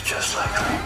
just like me.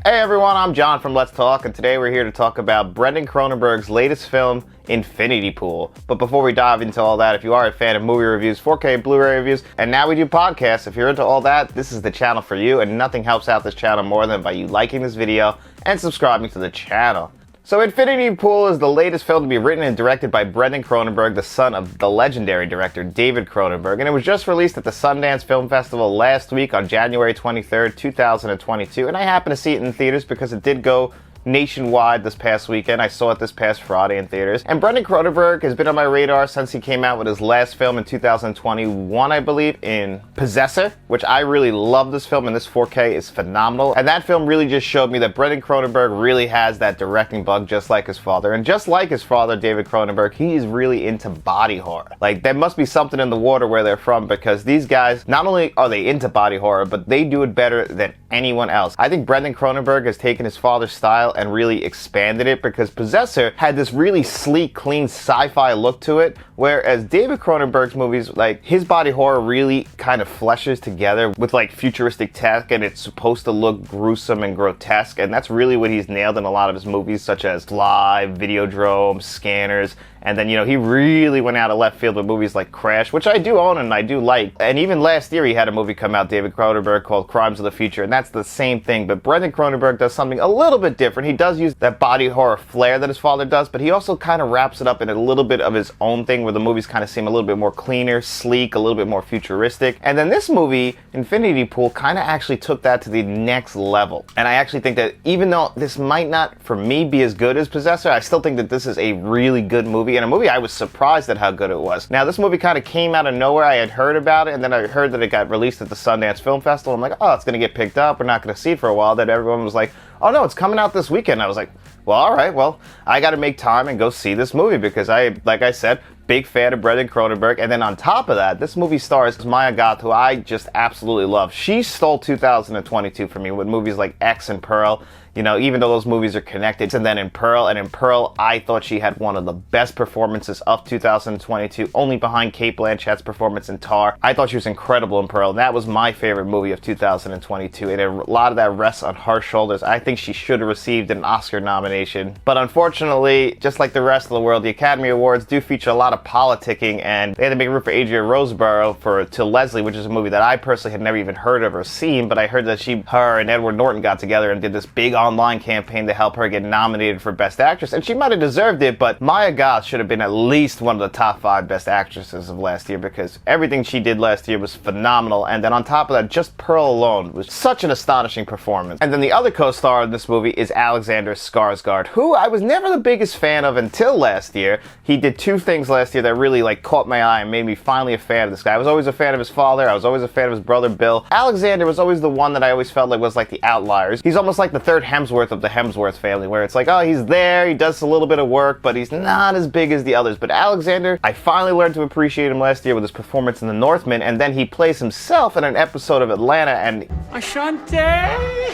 Hey everyone, I'm John from Let's Talk, and today we're here to talk about Brendan Cronenberg's latest film, Infinity Pool. But before we dive into all that, if you are a fan of movie reviews, 4K Blu-ray reviews, and now we do podcasts, if you're into all that, this is the channel for you, and nothing helps out this channel more than by you liking this video and subscribing to the channel. So Infinity Pool is the latest film to be written and directed by Brendan Cronenberg, the son of the legendary director David Cronenberg, and it was just released at the Sundance Film Festival last week on January 23rd, 2022, and I happened to see it in theaters because it did go nationwide this past weekend. I saw it this past Friday in theaters. And Brendan Cronenberg has been on my radar since he came out with his last film in 2021, I believe, in Possessor, which I really love this film, and this 4K is phenomenal. And that film really just showed me that Brendan Cronenberg really has that directing bug just like his father. And just like his father, David Cronenberg, he is really into body horror. Like, there must be something in the water where they're from, because these guys, not only are they into body horror, but they do it better than anyone else. I think Brendan Cronenberg has taken his father's style and really expanded it, because Possessor had this really sleek, clean sci-fi look to it, whereas David Cronenberg's movies, like, his body horror really kind of fleshes together with like futuristic tech, and it's supposed to look gruesome and grotesque, and that's really what he's nailed in a lot of his movies, such as Fly, Videodrome, Scanners. And then, you know, he really went out of left field with movies like Crash, which I do own and I do like. And even last year he had a movie come out, David Cronenberg, called Crimes of the Future, and that's the same thing. But Brendan Cronenberg does something a little bit different. He does use that body horror flair that his father does, but he also kind of wraps it up in a little bit of his own thing, where the movies kind of seem a little bit more cleaner, sleek, a little bit more futuristic. And then this movie, Infinity Pool, kind of actually took that to the next level. And I actually think that even though this might not, for me, be as good as Possessor, I still think that this is a really good movie, and a movie I was surprised at how good it was. Now, this movie kind of came out of nowhere. I had heard about it, and then I heard that it got released at the Sundance Film Festival. I'm like, oh, it's going to get picked up. We're not going to see it for a while. Then everyone was like, oh no, it's coming out this weekend. I was like, well, all right, well, I got to make time and go see this movie, because like I said, big fan of Brendan Cronenberg. And then on top of that, this movie stars Maya Goth, who I just absolutely love. She stole 2022 for me with movies like X and Pearl. You know, even though those movies are connected. And then in Pearl, I thought she had one of the best performances of 2022, only behind Cate Blanchett's performance in Tar. I thought she was incredible in Pearl, and that was my favorite movie of 2022, and a lot of that rests on her shoulders. I think she should have received an Oscar nomination. But unfortunately, just like the rest of the world, the Academy Awards do feature a lot of politicking, and they had to make room for Adria Roseborough for To Leslie, which is a movie that I personally had never even heard of or seen, but I heard that her and Edward Norton got together and did this big online campaign to help her get nominated for Best Actress, and she might have deserved it, but Maya Goth should have been at least one of the top 5 Best Actresses of last year, because everything she did last year was phenomenal. And then on top of that, just Pearl alone was such an astonishing performance. And then the other co-star of this movie is Alexander Skarsgård, who I was never the biggest fan of until last year. He did 2 things last year that really caught my eye and made me finally a fan of this guy. I was always a fan of his father. I was always a fan of his brother Bill. Alexander was always the one that I always felt like was like the outliers. He's almost like the third Hemsworth of the Hemsworth family, where it's like, oh, he's there, he does a little bit of work, but he's not as big as the others. But Alexander, I finally learned to appreciate him last year with his performance in The Northman, and then he plays himself in an episode of Atlanta, and Ashante?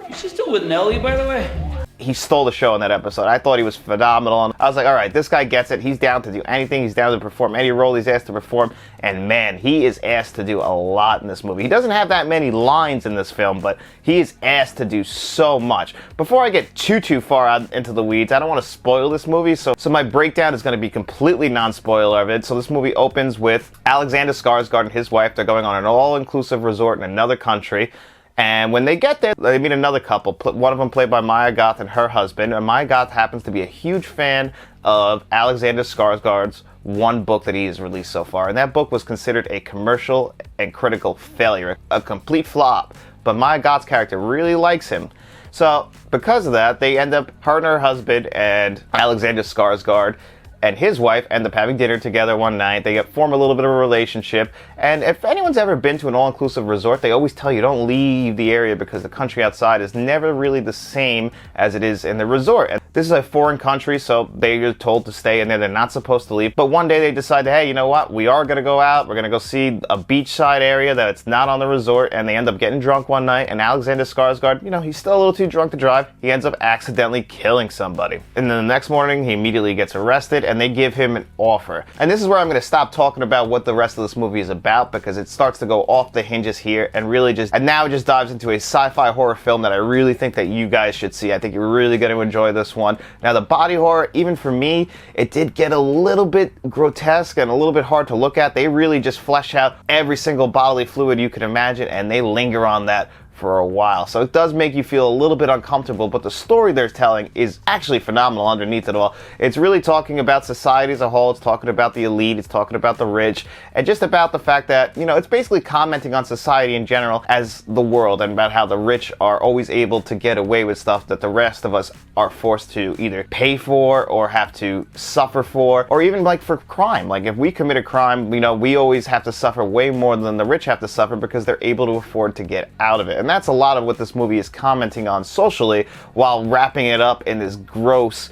Is she still with Nelly, by the way? he stole the show in that episode. I thought he was phenomenal. And I was like, all right, this guy gets it. He's down to do anything. He's down to perform any role he's asked to perform. And man, he is asked to do a lot in this movie. He doesn't have that many lines in this film, but he is asked to do so much. Before I get too far out into the weeds, I don't want to spoil this movie, so my breakdown is going to be completely non-spoiler of it. So this movie opens with Alexander Skarsgård and his wife. They're going on an all-inclusive resort in another country. And when they get there, they meet another couple, one of them played by Maya Goth and her husband. And Maya Goth happens to be a huge fan of Alexander Skarsgård's one book that he has released so far. And that book was considered a commercial and critical failure, a complete flop. But Maya Goth's character really likes him. So because of that, they end up, her and her husband and Alexander Skarsgård, and his wife end up having dinner together one night. They form a little bit of a relationship. And if anyone's ever been to an all-inclusive resort, they always tell you don't leave the area because the country outside is never really the same as it is in the resort. And this is a foreign country, so they're told to stay in there. They're not supposed to leave. But one day they decide, hey, you know what? We are going to go out. We're going to go see a beachside area that's not on the resort. And they end up getting drunk one night. And Alexander Skarsgård, he's still a little too drunk to drive. He ends up accidentally killing somebody. And then the next morning, he immediately gets arrested, and they give him an offer. And this is where I'm going to stop talking about what the rest of this movie is about, because it starts to go off the hinges here and now it just dives into a sci-fi horror film that I really think that you guys should see. I think you're really going to enjoy this one. Now, the body horror, even for me, it did get a little bit grotesque and a little bit hard to look at. They really just flesh out every single bodily fluid you can imagine, and they linger on that for a while. So it does make you feel a little bit uncomfortable, but the story they're telling is actually phenomenal underneath it all. It's really talking about society as a whole. It's talking about the elite. It's talking about the rich, and just about the fact that, it's basically commenting on society in general as the world, and about how the rich are always able to get away with stuff that the rest of us are forced to either pay for or have to suffer for, or even like for crime. Like if we commit a crime, we always have to suffer way more than the rich have to suffer because they're able to afford to get out of it. And that's a lot of what this movie is commenting on socially, while wrapping it up in this gross,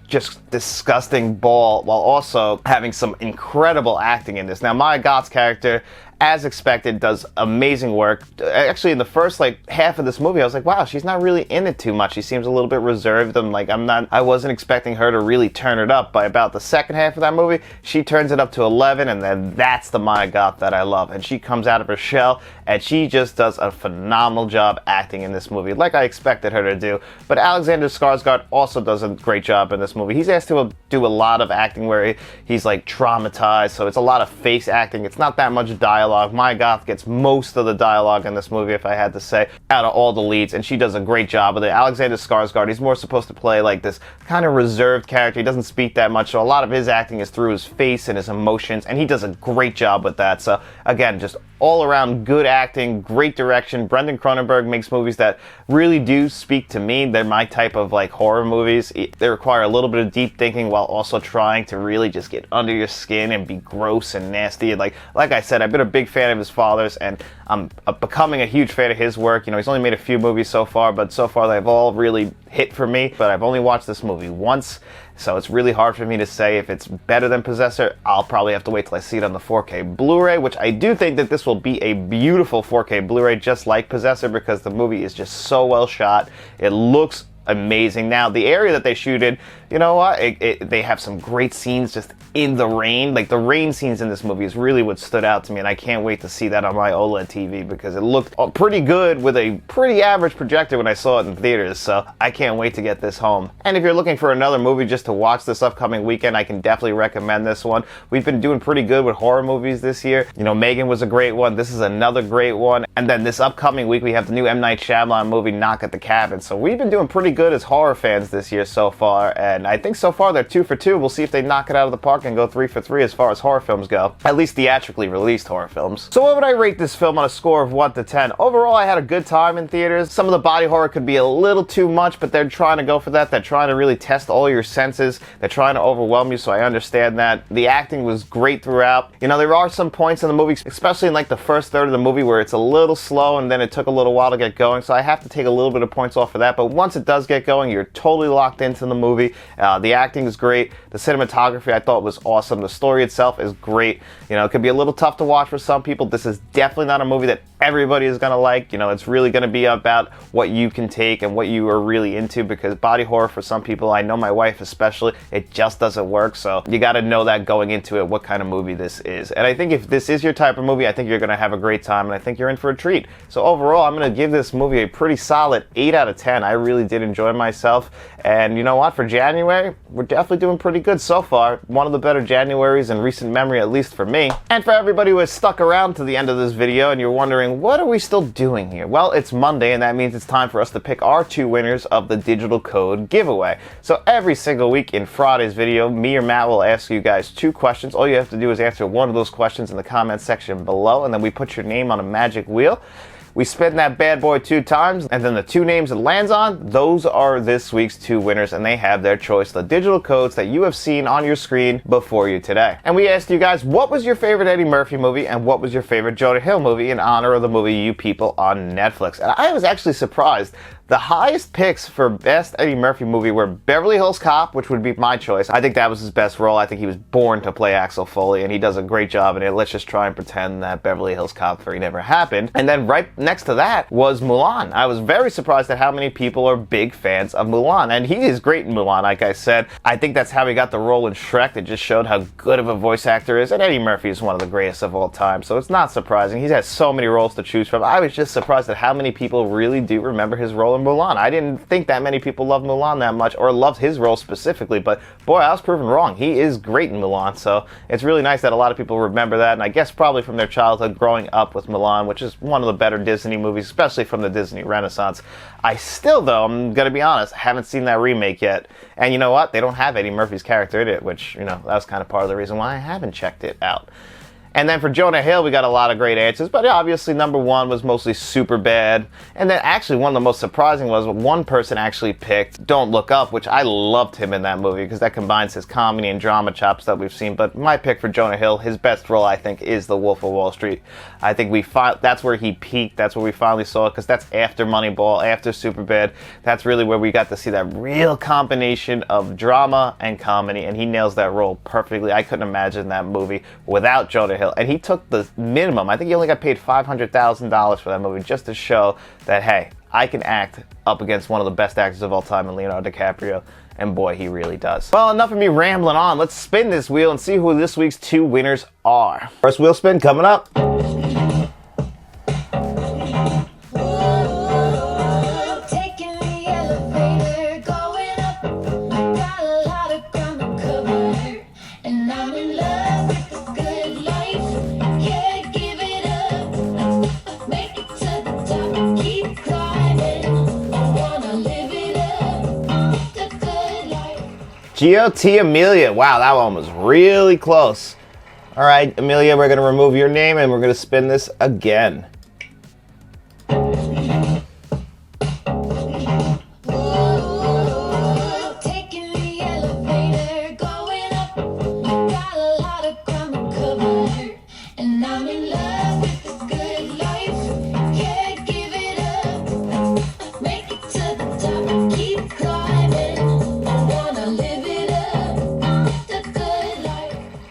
just disgusting ball, while also having some incredible acting in this. Now, Maya Goth's character, as expected, does amazing work. Actually, in the first half of this movie, I was like, wow, she's not really in it too much. She seems a little bit reserved. I wasn't expecting her to really turn it up. By about the second half of that movie, she turns it up to 11, and then that's the Maya Goth that I love. And she comes out of her shell, and she just does a phenomenal job acting in this movie, like I expected her to do. But Alexander Skarsgård also does a great job in this movie. He's asked to do a lot of acting where he's traumatized, so it's a lot of face acting. It's not that much dialogue. Maya Goth gets most of the dialogue in this movie, if I had to say, out of all the leads, and she does a great job with it. Alexander Skarsgård, he's more supposed to play this kind of reserved character. He doesn't speak that much, so a lot of his acting is through his face and his emotions, and he does a great job with that. So again, just all around good acting, great direction. Brendan Cronenberg makes movies that really do speak to me. They're my type of horror movies. They require a little bit of deep thinking while also trying to really just get under your skin and be gross and nasty. And like I said, I've been a big fan of his father's, and I'm becoming a huge fan of his work. He's only made a few movies so far, but so far they've all really hit for me. But I've only watched this movie once, so it's really hard for me to say if it's better than Possessor. I'll probably have to wait till I see it on the 4K Blu-ray, which I do think that this will be a beautiful 4K Blu-ray, just like Possessor, because the movie is just so well shot. It looks amazing. Now, the area that they shoot in, they have some great scenes just in the rain. The rain scenes in this movie is really what stood out to me, and I can't wait to see that on my OLED TV, because it looked pretty good with a pretty average projector when I saw it in theaters, so I can't wait to get this home. And if you're looking for another movie just to watch this upcoming weekend, I can definitely recommend this one. We've been doing pretty good with horror movies this year. Megan was a great one. This is another great one. And then this upcoming week, we have the new M. Night Shyamalan movie, Knock at the Cabin. So we've been doing pretty good as horror fans this year so far, and I think so far they're 2 for 2. We'll see if they knock it out of the park and go 3 for 3 as far as horror films go, at least theatrically released horror films. So what would I rate this film on a score of 1 to 10? Overall, I had a good time in theaters. Some of the body horror could be a little too much, but they're trying to go for that. They're trying to really test all your senses. They're trying to overwhelm you, so I understand that. The acting was great throughout. There are some points in the movie, especially in the first third of the movie, where it's a little slow and then it took a little while to get going, so I have to take a little bit of points off of that. But once it does get going, you're totally locked into the movie. The acting is great. The cinematography I thought was awesome. The story itself is great. It could be a little tough to watch for some people. This is definitely not a movie that everybody is going to like. It's really going to be about what you can take and what you are really into, because body horror for some people, I know my wife especially, it just doesn't work. So you got to know that going into it, what kind of movie this is. And I think if this is your type of movie, I think you're going to have a great time, and I think you're in for a treat. So overall, I'm going to give this movie a pretty solid 8 out of 10. I really did enjoy myself. And you know what? For January, we're definitely doing pretty good so far. One of the better Januaries in recent memory, at least for me. And for everybody who has stuck around to the end of this video and you're wondering, what are we still doing here? Well, it's Monday, and that means it's time for us to pick our 2 winners of the digital code giveaway. So every single week in Friday's video, me or Matt will ask you guys 2 questions. All you have to do is answer one of those questions in the comment section below, and then we put your name on a magic wheel. We spin that bad boy 2 times, and then the 2 names it lands on, those are this week's 2 winners, and they have their choice, the digital codes that you have seen on your screen before you today. And we asked you guys, what was your favorite Eddie Murphy movie, and what was your favorite Jonah Hill movie in honor of the movie You People on Netflix? And I was actually surprised. The highest picks for best Eddie Murphy movie were Beverly Hills Cop, which would be my choice. I think that was his best role. I think he was born to play Axel Foley, and he does a great job in it. Let's just try and pretend that Beverly Hills Cop 3 never happened. And then right next to that was Mulan. I was very surprised at how many people are big fans of Mulan, and he is great in Mulan, like I said. I think that's how he got the role in Shrek. It just showed how good of a voice actor he is, and Eddie Murphy is one of the greatest of all time, so it's not surprising. He's had so many roles to choose from. I was just surprised at how many people really do remember his role in Mulan. I didn't think that many people love Mulan that much, or loved his role specifically, but boy, I was proven wrong. He is great in Mulan, so it's really nice that a lot of people remember that, and I guess probably from their childhood growing up with Mulan, which is one of the better Disney movies, especially from the Disney Renaissance. I still, though, I'm gonna be honest, haven't seen that remake yet, and you know what? They don't have Eddie Murphy's character in it, which, you know, that was kind of part of the reason why I haven't checked it out. And then for Jonah Hill, we got a lot of great answers, but obviously number 1 was mostly Superbad. And then actually one of the most surprising was one person actually picked Don't Look Up, which I loved him in that movie because that combines his comedy and drama chops that we've seen. But my pick for Jonah Hill, his best role, I think, is The Wolf of Wall Street. I think that's where he peaked. That's where we finally saw it, because that's after Moneyball, after Superbad. That's really where we got to see that real combination of drama and comedy, and he nails that role perfectly. I couldn't imagine that movie without Jonah Hill. And he took the minimum. I think he only got paid $500,000 for that movie, just to show that, hey, I can act up against one of the best actors of all time in Leonardo DiCaprio. And boy, he really does. Well, enough of me rambling on. Let's spin this wheel and see who this week's 2 winners are. First wheel spin coming up. GOT Amelia. Wow, that one was really close. All right, Amelia, we're going to remove your name and we're going to spin this again.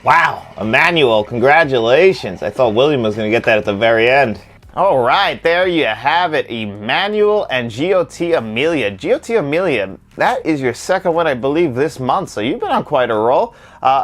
Wow, Emmanuel, congratulations. I thought William was going to get that at the very end. All right, there you have it, Emmanuel and GOT Amelia. GOT Amelia, that is your second win, I believe, this month, so you've been on quite a roll.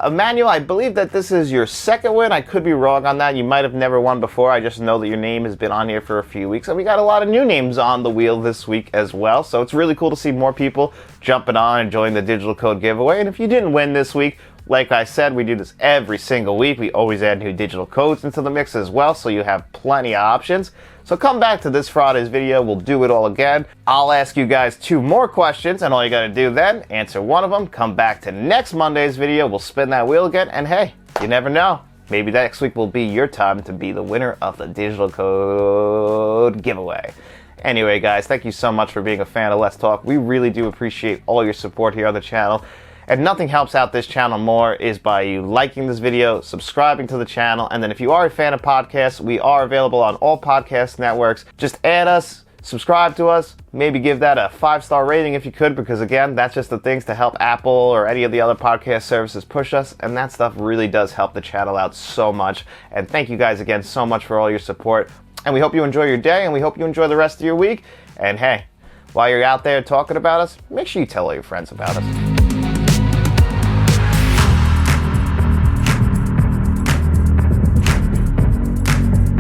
Emmanuel, I believe that this is your second win. I could be wrong on that. You might have never won before. I just know that your name has been on here for a few weeks, and we got a lot of new names on the wheel this week as well, so it's really cool to see more people jumping on and joining the digital code giveaway. And if you didn't win this week, like I said, we do this every single week. We always add new digital codes into the mix as well, so you have plenty of options. So come back to this Friday's video. We'll do it all again. I'll ask you guys 2 more questions, and all you gotta do then, answer one of them, come back to next Monday's video. We'll spin that wheel again, and hey, you never know. Maybe next week will be your time to be the winner of the digital code giveaway. Anyway, guys, thank you so much for being a fan of Let's Talk. We really do appreciate all your support here on the channel. And nothing helps out this channel more is by you liking this video, subscribing to the channel, and then if you are a fan of podcasts, we are available on all podcast networks. Just add us, subscribe to us, maybe give that a 5-star rating if you could, because again, that's just the things to help Apple or any of the other podcast services push us, and that stuff really does help the channel out so much. And thank you guys again so much for all your support, and we hope you enjoy your day, and we hope you enjoy the rest of your week. And hey, while you're out there talking about us, make sure you tell all your friends about us.